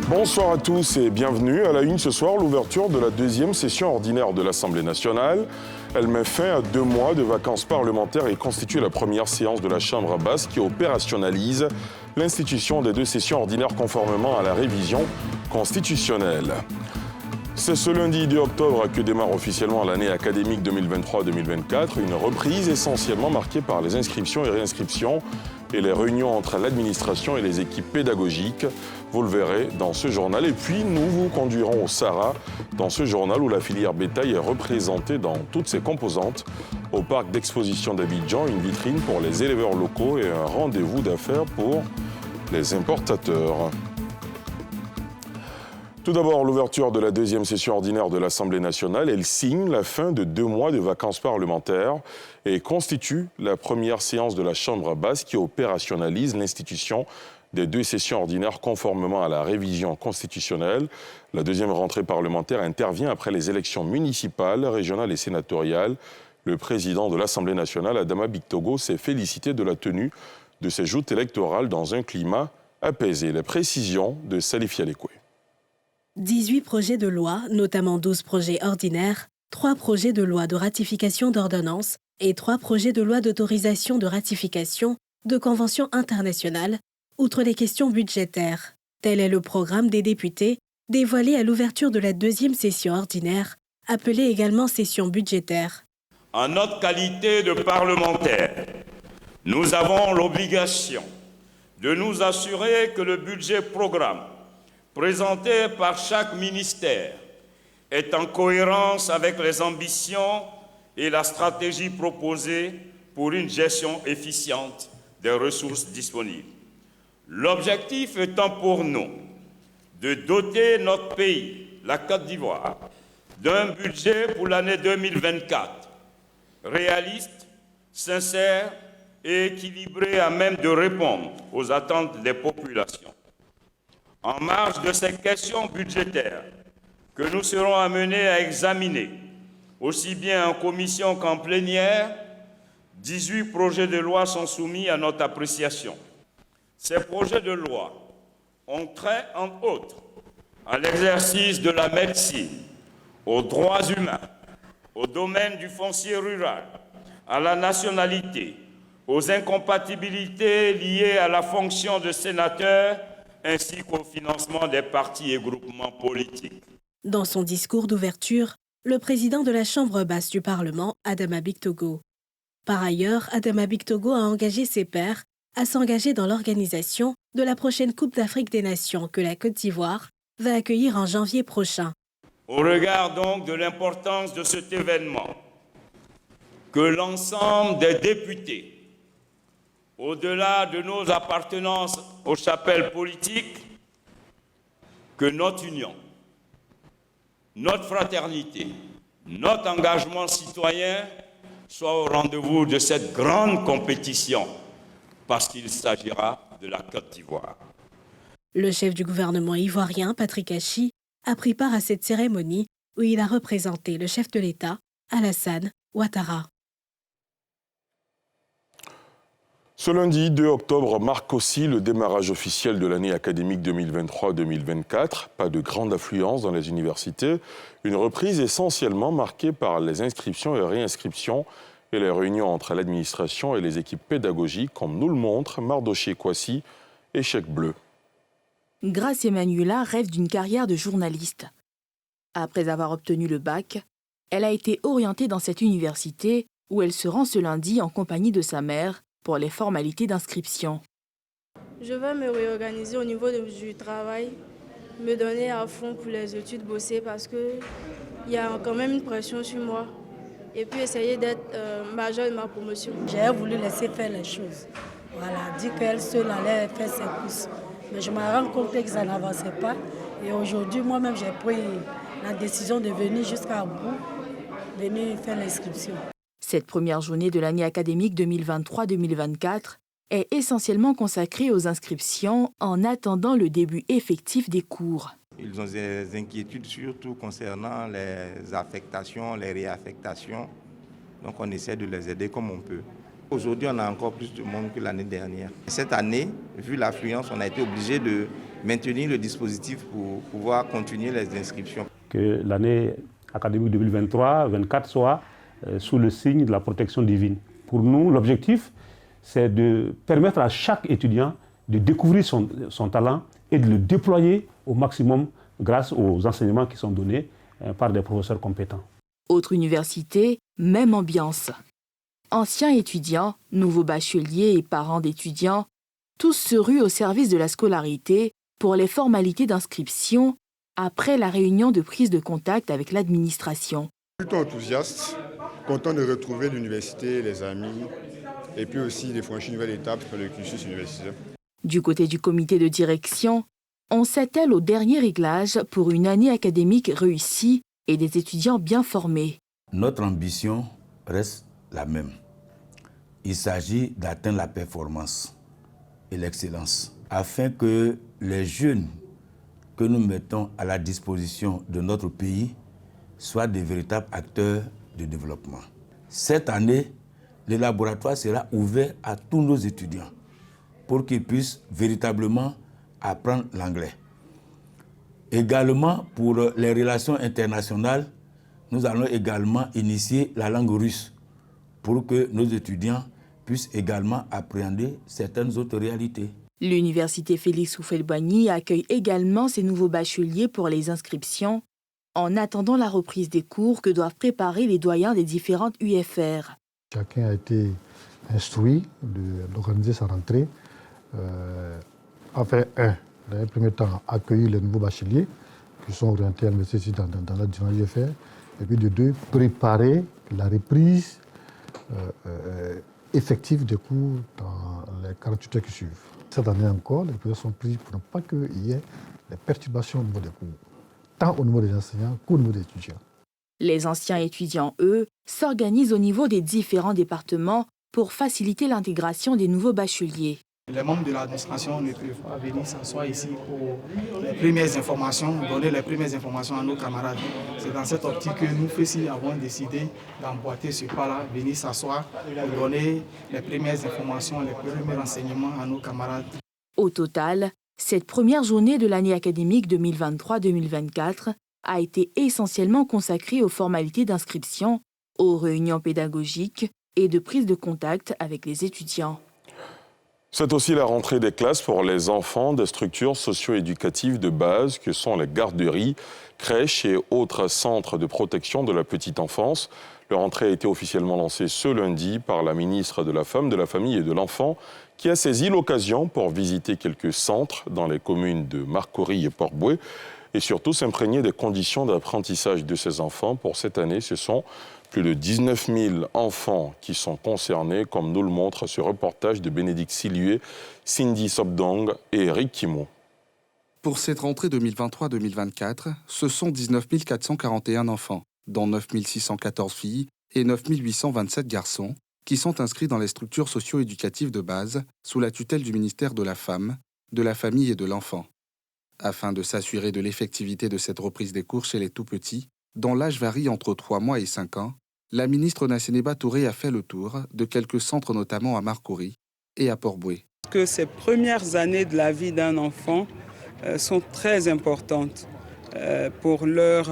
Bonsoir à tous et bienvenue. À la une ce soir, l'ouverture de la deuxième session ordinaire de l'Assemblée nationale. Elle met fin à 2 mois de vacances parlementaires et constitue la première séance de la Chambre basse qui opérationnalise l'institution des 2 sessions ordinaires conformément à la révision constitutionnelle. C'est ce lundi 2 octobre que démarre officiellement l'année académique 2023-2024, une reprise essentiellement marquée par les inscriptions et réinscriptions et les réunions entre l'administration et les équipes pédagogiques. Vous le verrez dans ce journal. Et puis, nous vous conduirons au Sahara, dans ce journal où la filière bétail est représentée dans toutes ses composantes. Au parc d'exposition d'Abidjan, une vitrine pour les éleveurs locaux et un rendez-vous d'affaires pour les importateurs. Tout d'abord, l'ouverture de la deuxième session ordinaire de l'Assemblée nationale. Elle signe la fin de 2 mois de vacances parlementaires et constitue la première séance de la Chambre basse qui opérationnalise l'institution des 2 sessions ordinaires conformément à la révision constitutionnelle. La deuxième rentrée parlementaire intervient après les élections municipales, régionales et sénatoriales. Le président de l'Assemblée nationale, Adama Bictogo, s'est félicité de la tenue de ces joutes électorales dans un climat apaisé. Les précisions de Salif Yalekwe. 18 projets de loi, notamment 12 projets ordinaires, 3 projets de loi de ratification d'ordonnances et 3 projets de loi d'autorisation de ratification de conventions internationales, outre les questions budgétaires. Tel est le programme des députés, dévoilé à l'ouverture de la deuxième session ordinaire, appelée également session budgétaire. En notre qualité de parlementaires, nous avons l'obligation de nous assurer que le budget programme présenté par chaque ministère est en cohérence avec les ambitions et la stratégie proposée pour une gestion efficiente des ressources disponibles. L'objectif étant pour nous de doter notre pays, la Côte d'Ivoire, d'un budget pour l'année 2024 réaliste, sincère et équilibré à même de répondre aux attentes des populations. En marge de ces questions budgétaires que nous serons amenés à examiner, aussi bien en commission qu'en plénière, 18 projets de loi sont soumis à notre appréciation. Ces projets de loi ont trait, entre autres, à l'exercice de la médecine, aux droits humains, au domaine du foncier rural, à la nationalité, aux incompatibilités liées à la fonction de sénateur, ainsi qu'au financement des partis et groupements politiques. Dans son discours d'ouverture, le président de la Chambre basse du Parlement, Adama Bictogo. Par ailleurs, Adama Bictogo a engagé ses pairs à s'engager dans l'organisation de la prochaine Coupe d'Afrique des Nations que la Côte d'Ivoire va accueillir en janvier prochain. Au regard donc de l'importance de cet événement, que l'ensemble des députés, au-delà de nos appartenances aux chapelles politiques, que notre union, notre fraternité, notre engagement citoyen soient au rendez-vous de cette grande compétition, parce qu'il s'agira de la Côte d'Ivoire. Le chef du gouvernement ivoirien, Patrick Achi, a pris part à cette cérémonie où il a représenté le chef de l'État, Alassane Ouattara. Ce lundi 2 octobre marque aussi le démarrage officiel de l'année académique 2023-2024. Pas de grande affluence dans les universités. Une reprise essentiellement marquée par les inscriptions et réinscriptions et les réunions entre l'administration et les équipes pédagogiques, comme nous le montre Mardoché Kwasi et Chèque Bleu. Grace Emmanuela rêve d'une carrière de journaliste. Après avoir obtenu le bac, elle a été orientée dans cette université où elle se rend ce lundi en compagnie de sa mère pour les formalités d'inscription. Je vais me réorganiser au niveau du travail, me donner à fond pour les études, bosser parce qu'il y a quand même une pression sur moi. Et puis essayer d'être majeure de ma promotion. J'ai voulu laisser faire les choses. Voilà, dit qu'elle seule allait faire ses courses. Mais je me rends compte que ça n'avançait pas. Et aujourd'hui, moi-même, j'ai pris la décision de venir jusqu'à bout, venir faire l'inscription. Cette première journée de l'année académique 2023-2024 est essentiellement consacrée aux inscriptions en attendant le début effectif des cours. Ils ont des inquiétudes surtout concernant les affectations, les réaffectations. Donc on essaie de les aider comme on peut. Aujourd'hui, on a encore plus de monde que l'année dernière. Cette année, vu l'affluence, on a été obligé de maintenir le dispositif pour pouvoir continuer les inscriptions. Que l'année académique 2023-2024 soit sous le signe de la protection divine. Pour nous, l'objectif, c'est de permettre à chaque étudiant de découvrir son talent et de le déployer au maximum grâce aux enseignements qui sont donnés par des professeurs compétents. Autre université, même ambiance. Anciens étudiants, nouveaux bacheliers et parents d'étudiants, tous se ruent au service de la scolarité pour les formalités d'inscription après la réunion de prise de contact avec l'administration. Plutôt enthousiaste, content de retrouver l'université, les amis et puis aussi de franchir une nouvelle étape dans le cursus universitaire. Du côté du comité de direction, on s'attelle au dernier réglage pour une année académique réussie et des étudiants bien formés. Notre ambition reste la même. Il s'agit d'atteindre la performance et l'excellence afin que les jeunes que nous mettons à la disposition de notre pays soient des véritables acteurs de développement. Cette année, le laboratoire sera ouvert à tous nos étudiants pour qu'ils puissent véritablement apprendre l'anglais. Également, pour les relations internationales, nous allons également initier la langue russe pour que nos étudiants puissent également appréhender certaines autres réalités. L'université Félix Houphouët-Boigny accueille également ses nouveaux bacheliers pour les inscriptions en attendant la reprise des cours que doivent préparer les doyens des différentes UFR. Chacun a été instruit d'organiser sa rentrée. Dans un premier temps, accueillir les nouveaux bacheliers qui sont orientés à l'université dans la différente UFR. Et puis de deux, préparer la reprise effective des cours dans les 48 heures qui suivent. Cette année encore, les mesures sont prises pour ne pas qu'il y ait des perturbations au niveau des cours, tant au niveau des enseignants qu'au niveau des étudiants. Les anciens étudiants, eux, s'organisent au niveau des différents départements pour faciliter l'intégration des nouveaux bacheliers. Les membres de l'administration ne peuvent pas venir s'asseoir ici pour les premières informations, donner les premières informations à nos camarades. C'est dans cette optique que nous, FESI, avons décidé d'emboîter ce pas-là, venir s'asseoir pour donner les premières informations, les premiers renseignements à nos camarades. Au total, cette première journée de l'année académique 2023-2024 a été essentiellement consacrée aux formalités d'inscription, aux réunions pédagogiques et de prise de contact avec les étudiants. C'est aussi la rentrée des classes pour les enfants des structures socio-éducatives de base que sont les garderies, crèches et autres centres de protection de la petite enfance. Leur rentrée a été officiellement lancée ce lundi par la ministre de la Femme, de la Famille et de l'Enfant qui a saisi l'occasion pour visiter quelques centres dans les communes de Marcory et Port-Bouët et surtout s'imprégner des conditions d'apprentissage de ces enfants. Pour cette année, ce sont plus de 19 000 enfants qui sont concernés, comme nous le montre ce reportage de Bénédicte Silué, Cindy Sobdong et Eric Kimo. Pour cette rentrée 2023-2024, ce sont 19 441 enfants, dont 9 614 filles et 9 827 garçons, qui sont inscrits dans les structures socio-éducatives de base sous la tutelle du ministère de la Femme, de la Famille et de l'Enfant. Afin de s'assurer de l'effectivité de cette reprise des cours chez les tout-petits, dont l'âge varie entre 3 mois et 5 ans, la ministre Nassénéba Touré a fait le tour de quelques centres, notamment à Marcory et à Port-Bouët. Que ces premières années de la vie d'un enfant sont très importantes pour leur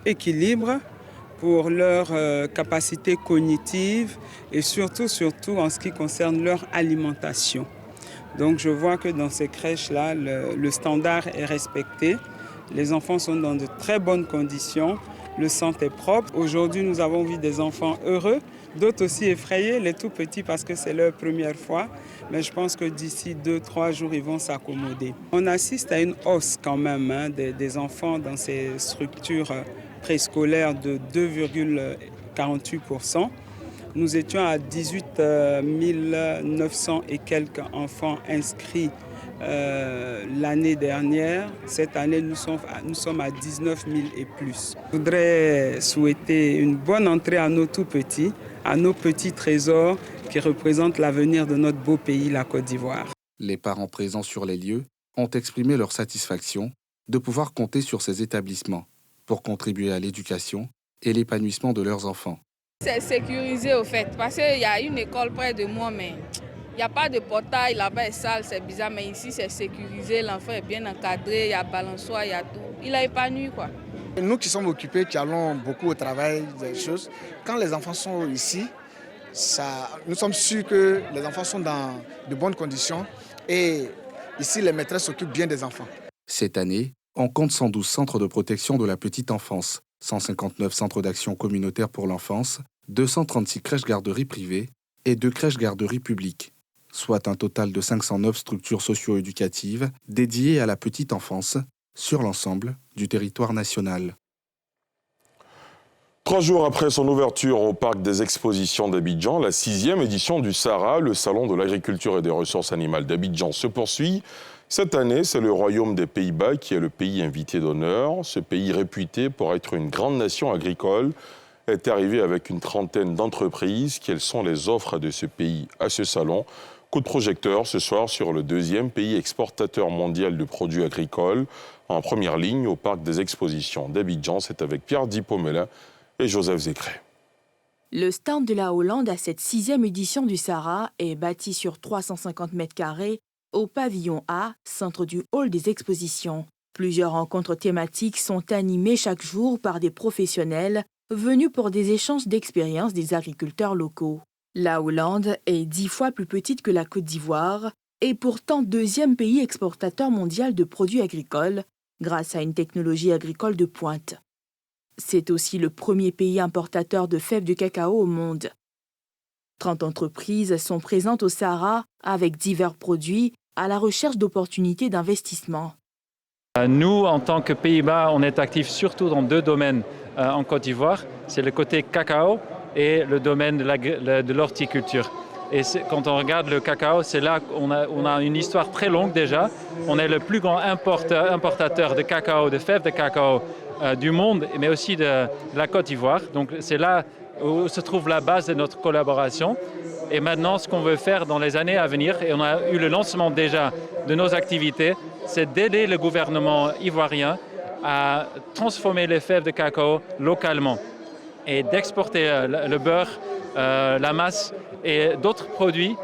équilibre, pour leur capacité cognitive et surtout en ce qui concerne leur alimentation. Donc je vois que dans ces crèches-là, le standard est respecté. Les enfants sont dans de très bonnes conditions. Le centre est propre. Aujourd'hui, nous avons vu des enfants heureux, d'autres aussi effrayés, les tout petits parce que c'est leur première fois. Mais je pense que d'ici 2-3 jours, ils vont s'accommoder. On assiste à une hausse quand même des enfants dans ces structures préscolaires de 2,48%. Nous étions à 18 900 et quelques enfants inscrits l'année dernière. Cette année, nous sommes à 19 000 et plus. Je voudrais souhaiter une bonne entrée à nos tout-petits, à nos petits trésors qui représentent l'avenir de notre beau pays, la Côte d'Ivoire. Les parents présents sur les lieux ont exprimé leur satisfaction de pouvoir compter sur ces établissements pour contribuer à l'éducation et l'épanouissement de leurs enfants. C'est sécurisé au fait, parce qu'il y a une école près de moi, mais il n'y a pas de portail, là-bas est sale, c'est bizarre, mais ici c'est sécurisé, l'enfant est bien encadré, il y a balançoire, il y a tout. Il a épanoui quoi. Nous qui sommes occupés, qui allons beaucoup au travail, des choses, quand les enfants sont ici, nous sommes sûrs que les enfants sont dans de bonnes conditions et ici les maîtresses s'occupent bien des enfants. Cette année, on compte 112 centres de protection de la petite enfance, 159 centres d'action communautaire pour l'enfance, 236 crèches-garderies privées et 2 crèches-garderies publiques, soit un total de 509 structures socio-éducatives dédiées à la petite enfance sur l'ensemble du territoire national. 3 jours après son ouverture au Parc des Expositions d'Abidjan, la 6e édition du SARA, le Salon de l'Agriculture et des Ressources Animales d'Abidjan, se poursuit. Cette année, c'est le Royaume des Pays-Bas qui est le pays invité d'honneur. Ce pays réputé pour être une grande nation agricole est arrivé avec une trentaine d'entreprises. Quelles sont les offres de ce pays à ce salon? Coup de projecteur ce soir sur le 2e pays exportateur mondial de produits agricoles. En première ligne au Parc des Expositions d'Abidjan, c'est avec Pierre Dipomela et Joseph Zécré. Le stand de la Hollande à cette 6e édition du SARA est bâti sur 350 mètres carrés au pavillon A, centre du hall des expositions. Plusieurs rencontres thématiques sont animées chaque jour par des professionnels venus pour des échanges d'expériences des agriculteurs locaux. La Hollande est 10 fois plus petite que la Côte d'Ivoire et pourtant 2e pays exportateur mondial de produits agricoles grâce à une technologie agricole de pointe. C'est aussi le premier pays importateur de fèves de cacao au monde. 30 entreprises sont présentes au SARA avec divers produits à la recherche d'opportunités d'investissement. Nous, en tant que Pays-Bas, on est actifs surtout dans 2 domaines en Côte d'Ivoire. C'est le côté cacao et le domaine de l'horticulture. Et quand on regarde le cacao, c'est là qu'on a une histoire très longue déjà. On est le plus grand importateur de cacao, de fèves de cacao du monde, mais aussi de la Côte d'Ivoire. Donc c'est là où se trouve la base de notre collaboration. Et maintenant, ce qu'on veut faire dans les années à venir, et on a eu le lancement déjà de nos activités, c'est d'aider le gouvernement ivoirien à transformer les fèves de cacao localement et d'exporter le beurre, la masse et d'autres produits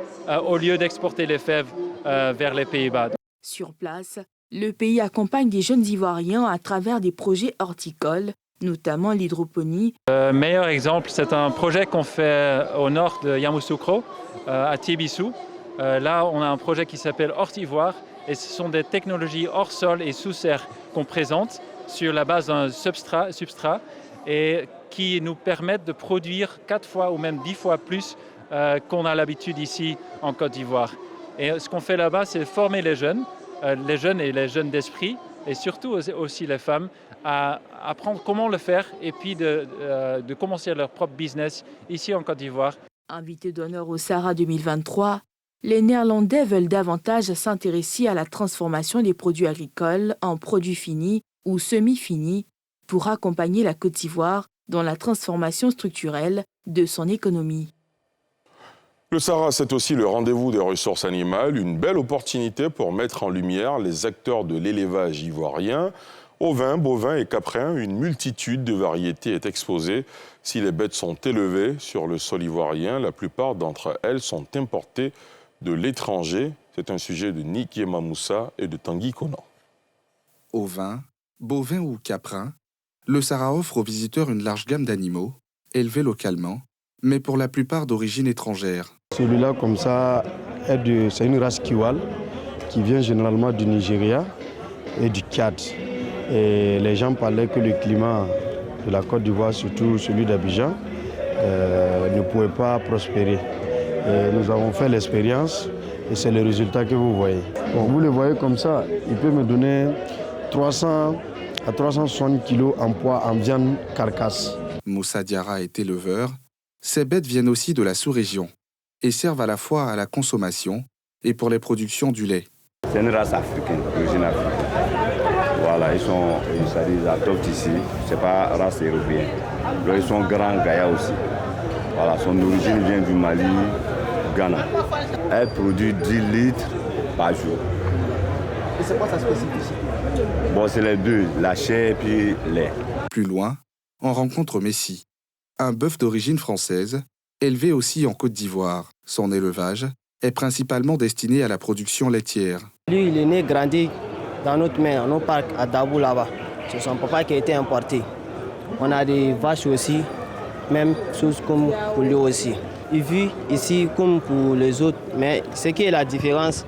au lieu d'exporter les fèves vers les Pays-Bas. Sur place, le pays accompagne des jeunes Ivoiriens à travers des projets horticoles, notamment l'hydroponie. Le meilleur exemple, c'est un projet qu'on fait au nord de Yamoussoukro, à Tibissou. Là, on a un projet qui s'appelle Hortivoire et ce sont des technologies hors sol et sous serre qu'on présente sur la base d'un substrat et qui nous permettent de produire 4 fois ou même 10 fois plus qu'on a l'habitude ici en Côte d'Ivoire. Et ce qu'on fait là-bas, c'est former les jeunes et les jeunes d'esprit, et surtout aussi les femmes, à apprendre comment le faire et puis de commencer leur propre business ici en Côte d'Ivoire. Invités d'honneur au SARA 2023, les Néerlandais veulent davantage s'intéresser à la transformation des produits agricoles en produits finis ou semi-finis pour accompagner la Côte d'Ivoire dans la transformation structurelle de son économie. Le SARA, c'est aussi le rendez-vous des ressources animales, une belle opportunité pour mettre en lumière les acteurs de l'élevage ivoirien. Ovins, bovins et caprins, une multitude de variétés est exposée. Si les bêtes sont élevées sur le sol ivoirien, la plupart d'entre elles sont importées de l'étranger. C'est un sujet de Niké Mamoussa et de Tanguy Konan. Ovins, bovins ou caprins, le SARA offre aux visiteurs une large gamme d'animaux, élevés localement, mais pour la plupart d'origine étrangère. Celui-là, comme ça, c'est une race Kiwal qui vient généralement du Nigeria et du Tchad. Et les gens parlaient que le climat de la Côte d'Ivoire, surtout celui d'Abidjan, ne pouvait pas prospérer. Et nous avons fait l'expérience et c'est le résultat que vous voyez. Bon, vous le voyez comme ça, il peut me donner 300 à 360 kg en poids en viande carcasse. Moussa Diarra est éleveur. Ces bêtes viennent aussi de la sous-région et servent à la fois à la consommation et pour les productions du lait. C'est une race africaine, d'origine africaine. Voilà, ils adoptent ici, c'est pas race européenne. Ils sont grands gaillards aussi. Voilà, son origine vient du Mali, Ghana. Elle produit 10 litres par jour. Et c'est quoi sa spécificité? Bon, c'est les deux, la chair et puis lait. Plus loin, on rencontre Messi, un bœuf d'origine française, élevé aussi en Côte d'Ivoire. Son élevage est principalement destiné à la production laitière. Lui, il est né, grandi dans notre main, dans nos parcs à Dabou là-bas. C'est son papa qui a été importé. On a des vaches aussi, même chose comme pour lui aussi. Il vit ici comme pour les autres, mais ce qui est la différence,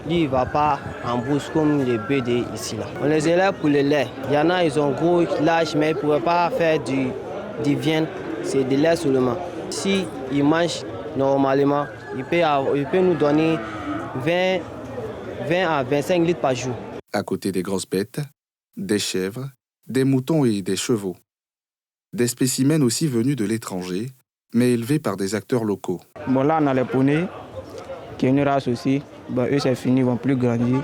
lui, il ne va pas en bourse comme les bœufs ici. Là. On les élève pour le lait. Il y en a, ils ont gros, large, mais ils ne pourraient pas faire du viande, c'est du lait seulement. Si il mange normalement, il peut nous donner 20 à 25 litres par jour. À côté des grosses bêtes, des chèvres, des moutons et des chevaux. Des spécimens aussi venus de l'étranger, mais élevés par des acteurs locaux. Bon, là, on a les poneys, qui est une race aussi. Bon, eux, c'est fini, ils vont plus grandir.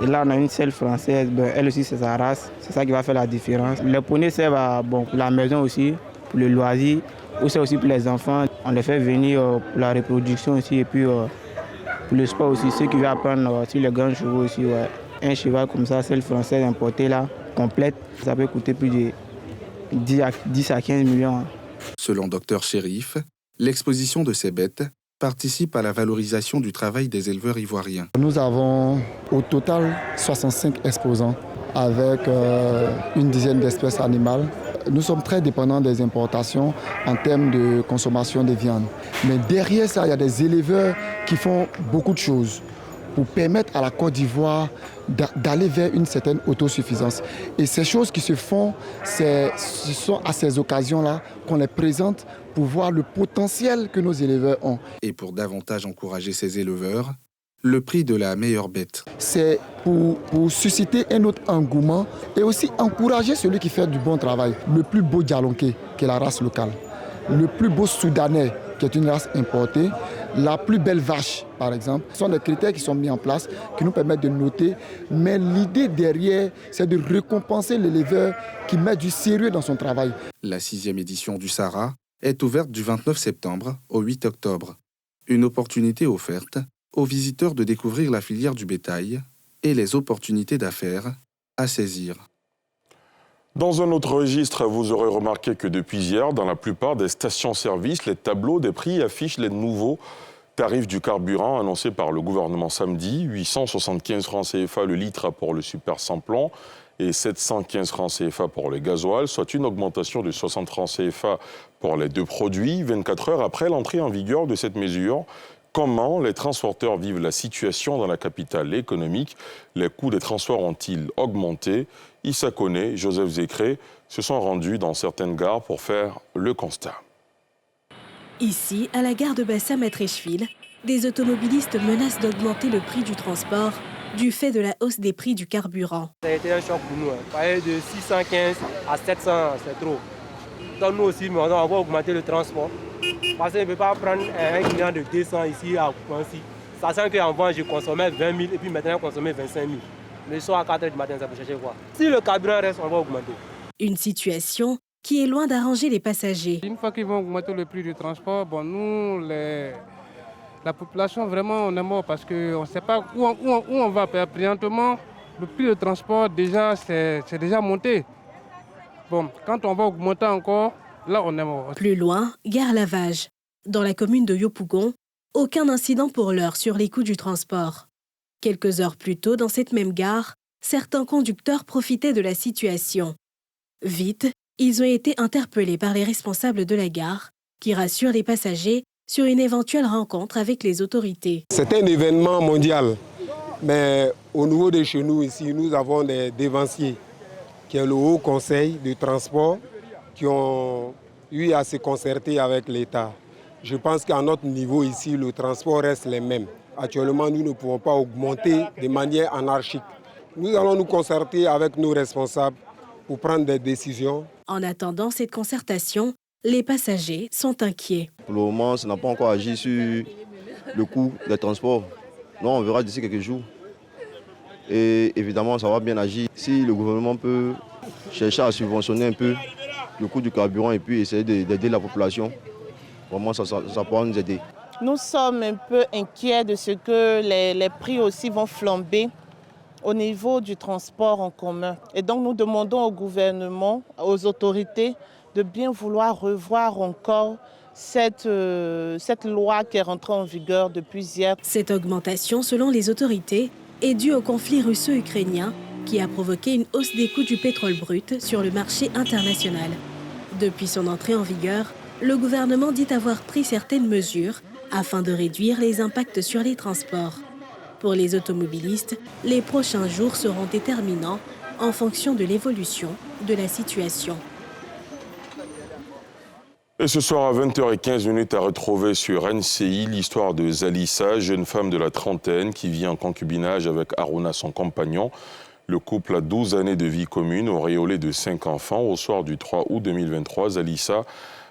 Et là, on a une selle française, bon, elle aussi, c'est sa race. C'est ça qui va faire la différence. Les poneys servent pour la maison aussi, pour le loisir, ou c'est aussi pour les enfants. On les fait venir pour la reproduction aussi, et puis pour le sport aussi. Ceux qui veulent apprendre sur les grands chevaux aussi, ouais. Un cheval comme ça, selle française importée là, complète, ça peut coûter plus de 10 à 15 millions. Selon Dr Chérif, l'exposition de ces bêtes participe à la valorisation du travail des éleveurs ivoiriens. Nous avons au total 65 exposants avec une dizaine d'espèces animales. Nous sommes très dépendants des importations en termes de consommation de viande. Mais derrière ça, il y a des éleveurs qui font beaucoup de choses pour permettre à la Côte d'Ivoire d'aller vers une certaine autosuffisance. Et ces choses qui se font, ce sont à ces occasions-là qu'on les présente pour voir le potentiel que nos éleveurs ont. Et pour davantage encourager ces éleveurs, le prix de la meilleure bête. C'est pour susciter un autre engouement et aussi encourager celui qui fait du bon travail. Le plus beau Djalonké, qui est la race locale. Le plus beau Soudanais, qui est une race importée. La plus belle vache, par exemple. Ce sont des critères qui sont mis en place, qui nous permettent de noter. Mais l'idée derrière, c'est de récompenser l'éleveur qui met du sérieux dans son travail. La 6e édition du Sahara est ouverte du 29 septembre au 8 octobre. Une opportunité offerte aux visiteurs de découvrir la filière du bétail et les opportunités d'affaires à saisir. Dans un autre registre, vous aurez remarqué que depuis hier, dans la plupart des stations-service, les tableaux des prix affichent les nouveaux tarifs du carburant annoncés par le gouvernement samedi. 875 francs CFA le litre pour le super sans-plomb et 715 francs CFA pour le gasoil, soit une augmentation de 60 francs CFA pour les deux produits, 24 heures après l'entrée en vigueur de cette mesure. Comment les transporteurs vivent la situation dans la capitale économique? Les coûts des transports ont-ils augmenté? Issa Koné, Joseph Zécré se sont rendus dans certaines gares pour faire le constat. Ici, à la gare de Bassam à Treichville, des automobilistes menacent d'augmenter le prix du transport du fait de la hausse des prix du carburant. Ça a été un choc pour nous. Pareil de 615 à 700, c'est trop. Donc nous aussi, on va augmenter le transport. Parce qu'on ne peut pas prendre un client de 200 ici à Kouansi. Sachant qu'avant, je consommais 20 000 et puis maintenant, je consommais 25 000. Le soir à 4 h du matin, ça peut chercher quoi. Si le carburant reste, on va augmenter. Une situation qui est loin d'arranger les passagers. Une fois qu'ils vont augmenter le prix du transport, bon, nous, la population, vraiment, on est mort parce qu'on ne sait pas où on va. Présentement, le prix du transport, déjà, c'est déjà monté. Bon, quand on va augmenter encore, là, on est mort. Plus loin, gare Lavage. Dans la commune de Yopougon, aucun incident pour l'heure sur les coûts du transport. Quelques heures plus tôt, dans cette même gare, certains conducteurs profitaient de la situation. Vite, ils ont été interpellés par les responsables de la gare, qui rassurent les passagers sur une éventuelle rencontre avec les autorités. C'est un événement mondial, mais au niveau de chez nous ici, nous avons des dévanciers, qui est le Haut Conseil du transport, qui ont eu à se concerter avec l'État. Je pense qu'à notre niveau ici, le transport reste le même. Actuellement, nous ne pouvons pas augmenter de manière anarchique. Nous allons nous concerter avec nos responsables pour prendre des décisions. En attendant cette concertation, les passagers sont inquiets. Pour le moment, ça n'a pas encore agi sur le coût des transports. Non, on verra d'ici quelques jours. Et évidemment, ça va bien agir. Si le gouvernement peut chercher à subventionner un peu le coût du carburant et puis essayer d'aider la population, vraiment, ça pourra nous aider. Nous sommes un peu inquiets de ce que les prix aussi vont flamber au niveau du transport en commun. Et donc nous demandons au gouvernement, aux autorités, de bien vouloir revoir encore cette loi qui est rentrée en vigueur depuis hier. Cette augmentation, selon les autorités, est due au conflit russo-ukrainien qui a provoqué une hausse des coûts du pétrole brut sur le marché international. Depuis son entrée en vigueur, le gouvernement dit avoir pris certaines mesures afin de réduire les impacts sur les transports. Pour les automobilistes, les prochains jours seront déterminants en fonction de l'évolution de la situation. Et ce soir à 20h15 à retrouver sur NCI l'histoire de Zalissa, jeune femme de la trentaine qui vit en concubinage avec Aruna, son compagnon. Le couple a 12 années de vie commune, auréolé de 5 enfants. Au soir du 3 août 2023, Zalissa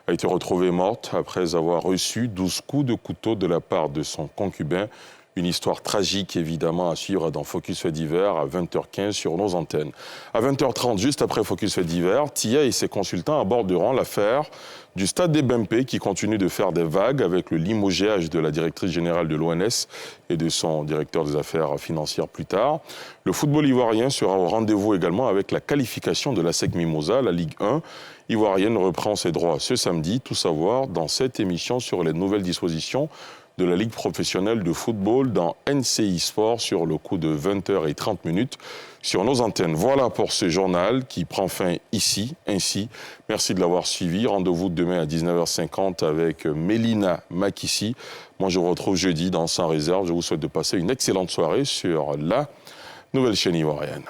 a été retrouvée morte après avoir reçu 12 coups de couteau de la part de son concubin. Une histoire tragique, évidemment, à suivre dans Focus Fait divers à 20h15 sur nos antennes. À 20h30, juste après Focus Fait divers, Tia et ses consultants aborderont l'affaire du Stade des Bempé qui continue de faire des vagues avec le limogeage de la directrice générale de l'ONS et de son directeur des affaires financières plus tard. Le football ivoirien sera au rendez-vous également avec la qualification de la SEC Mimosa, la Ligue 1 ivoirienne reprend ses droits ce samedi. Tout savoir dans cette émission sur les nouvelles dispositions de la Ligue professionnelle de football dans NCI Sport sur le coup de 20h30 sur nos antennes. Voilà pour ce journal qui prend fin ici, ainsi. Merci de l'avoir suivi. Rendez-vous demain à 19h50 avec Mélina Makissi. Moi, je vous retrouve jeudi dans Sans Réserve. Je vous souhaite de passer une excellente soirée sur la nouvelle chaîne ivoirienne.